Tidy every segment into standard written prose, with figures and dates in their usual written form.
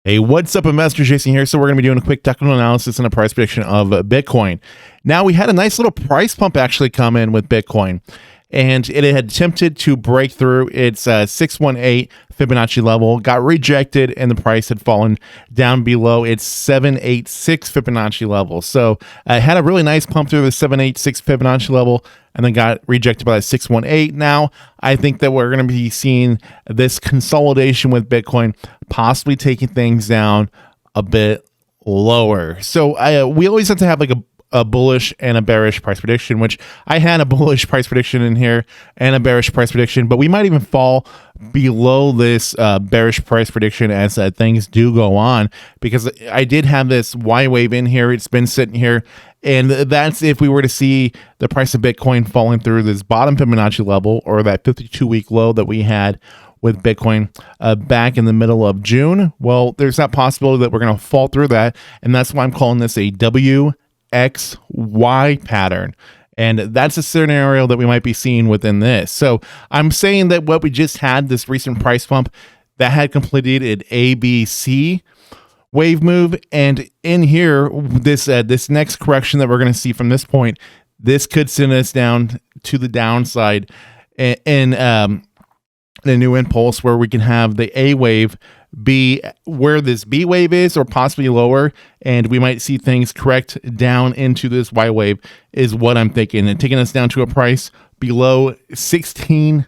Hey, what's up, investors? Jason here. So we're going to be doing a quick technical analysis and a price prediction of Bitcoin. Now, we had a nice little price pump actually come in with Bitcoin, and it had attempted to break through its 618 Fibonacci level, got rejected, and the price had fallen down below its 786 Fibonacci level. So it had a really nice pump through the 786 Fibonacci level and then got rejected by that 618. Now, I think that we're going to be seeing this consolidation with Bitcoin, possibly taking things down a bit lower. So we always have to have like a bullish and a bearish price prediction, which I had a bullish price prediction in here and a bearish price prediction, but we might even fall below this bearish price prediction as things do go on, because I did have this Y wave in here. It's been sitting here, and that's if we were to see the price of Bitcoin falling through this bottom Fibonacci level, or that 52-week low that we had with Bitcoin back in the middle of June. Well, there's that possibility that we're going to fall through that, and that's why I'm calling this a WXY pattern. And that's a scenario that we might be seeing within this. So I'm saying that what we just had, this recent price pump, that had completed an ABC wave move. And in here, this next correction that we're going to see from this point, this could send us down to the downside in a new impulse where we can have the A wave be where this B wave is, or possibly lower, and we might see things correct down into this Y wave, is what I'm thinking, and taking us down to a price below $16,000.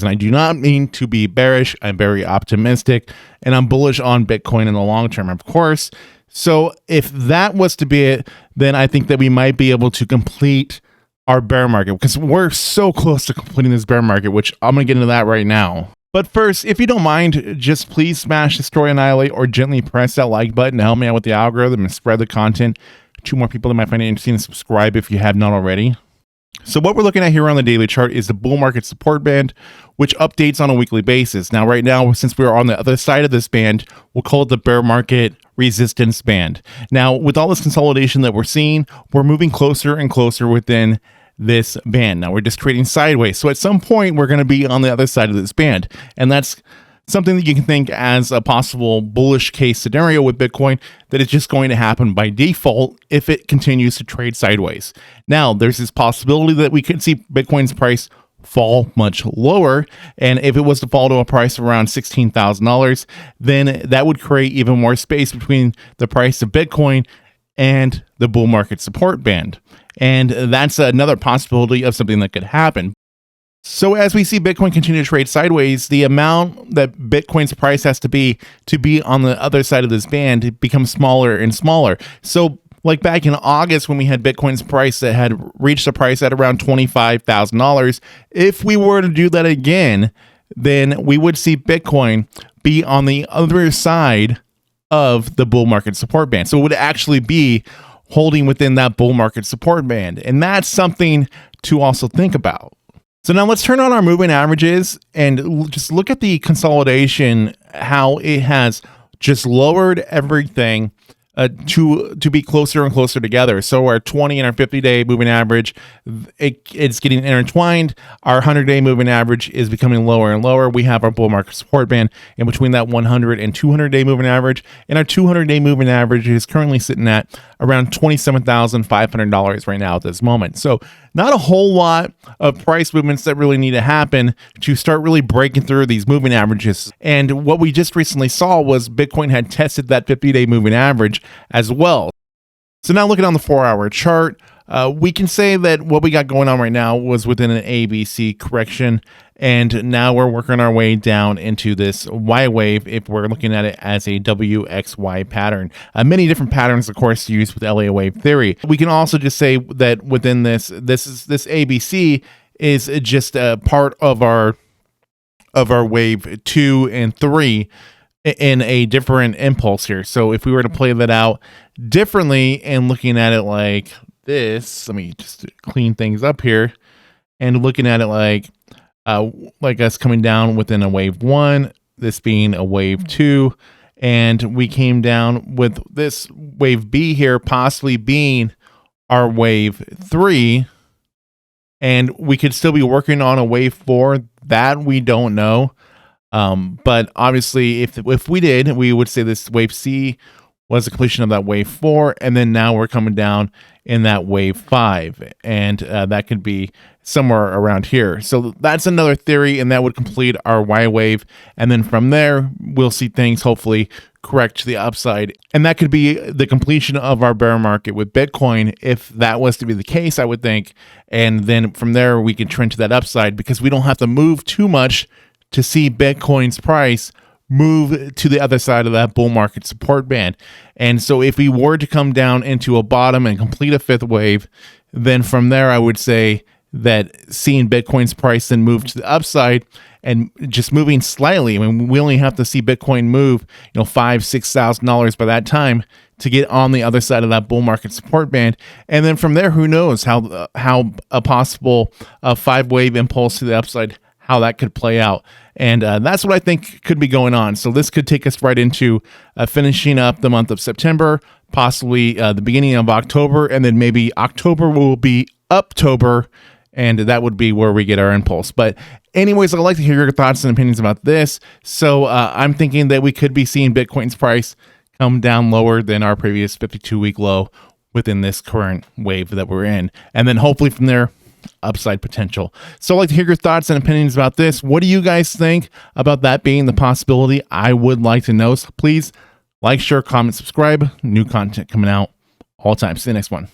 And I do not mean to be bearish. I'm very optimistic, and I'm bullish on Bitcoin in the long term, of course. So if that was to be it, then I think that we might be able to complete our bear market, because we're so close to completing this bear market, which I'm going to get into that right now. But first, if you don't mind, just please smash Destroy Annihilate or gently press that like button to help me out with the algorithm and spread the content to more people that might find it interesting, and subscribe if you have not already. So what we're looking at here on the daily chart is the bull market support band, which updates on a weekly basis. Now, right now, since we're on the other side of this band, we'll call it the bear market resistance band. Now, with all this consolidation that we're seeing, we're moving closer and closer within this band. Now we're just trading sideways. So at some point we're going to be on the other side of this band. And that's something that you can think as a possible bullish case scenario with Bitcoin, that is just going to happen by default if it continues to trade sideways. Now there's this possibility that we could see Bitcoin's price fall much lower. And if it was to fall to a price around $16,000, then that would create even more space between the price of Bitcoin and the bull market support band. And that's another possibility of something that could happen. So as we see Bitcoin continue to trade sideways, the amount that Bitcoin's price has to be on the other side of this band, it becomes smaller and smaller. So like back in August, when we had Bitcoin's price that had reached a price at around $25,000, if we were to do that again, then we would see Bitcoin be on the other side of the bull market support band. So it would actually be holding within that bull market support band. And that's something to also think about. So now let's turn on our moving averages and just look at the consolidation, how it has just lowered everything to be closer and closer together. So our 20 and our 50-day moving average, it's getting intertwined. Our 100-day moving average is becoming lower and lower. We have our bull market support band in between that 100 and 200-day moving average, and our 200-day moving average is currently sitting at around $27,500 right now at this moment. So not a whole lot of price movements that really need to happen to start really breaking through these moving averages. And what we just recently saw was Bitcoin had tested that 50-day moving average as well. So now looking on the 4-hour chart, we can say that what we got going on right now was within an ABC correction, and now we're working our way down into this Y wave if we're looking at it as a WXY pattern. Many different patterns, of course, used with Elliot Wave theory. We can also just say that within this ABC is just a part of our wave 2 and 3 in a different impulse here. So if we were to play that out differently and looking at it like this, let me just clean things up here, and looking at it like us coming down within a wave 1, this being a wave 2, and we came down with this wave B here possibly being our wave 3, and we could still be working on a wave 4 that we don't know. But obviously, if we did, we would say this wave C was the completion of that wave 4, and then now we're coming down in that wave 5, and that could be somewhere around here. So that's another theory, and that would complete our Y wave, and then from there we'll see things hopefully correct to the upside, and that could be the completion of our bear market with Bitcoin if that was to be the case, I would think. And then from there we can trend to that upside, because we don't have to move too much to see Bitcoin's price move to the other side of that bull market support band. And so if we were to come down into a bottom and complete a 5th wave, then from there I would say that seeing Bitcoin's price then move to the upside and just moving slightly. I mean, we only have to see Bitcoin move, $5,000-$6,000 by that time to get on the other side of that bull market support band. And then from there, who knows how a possible 5-wave impulse to the upside, how that could play out. And that's what I think could be going on. So this could take us right into finishing up the month of September, possibly the beginning of October, and then maybe October will be Uptober, and that would be where we get our impulse. But anyways, I'd like to hear your thoughts and opinions about this. So I'm thinking that we could be seeing Bitcoin's price come down lower than our previous 52-week low within this current wave that we're in. And then hopefully from there, upside potential. So I'd like to hear your thoughts and opinions about this. What do you guys think about that being the possibility? I would like to know. So please like, share, comment, subscribe. New content coming out all the time. See you next one.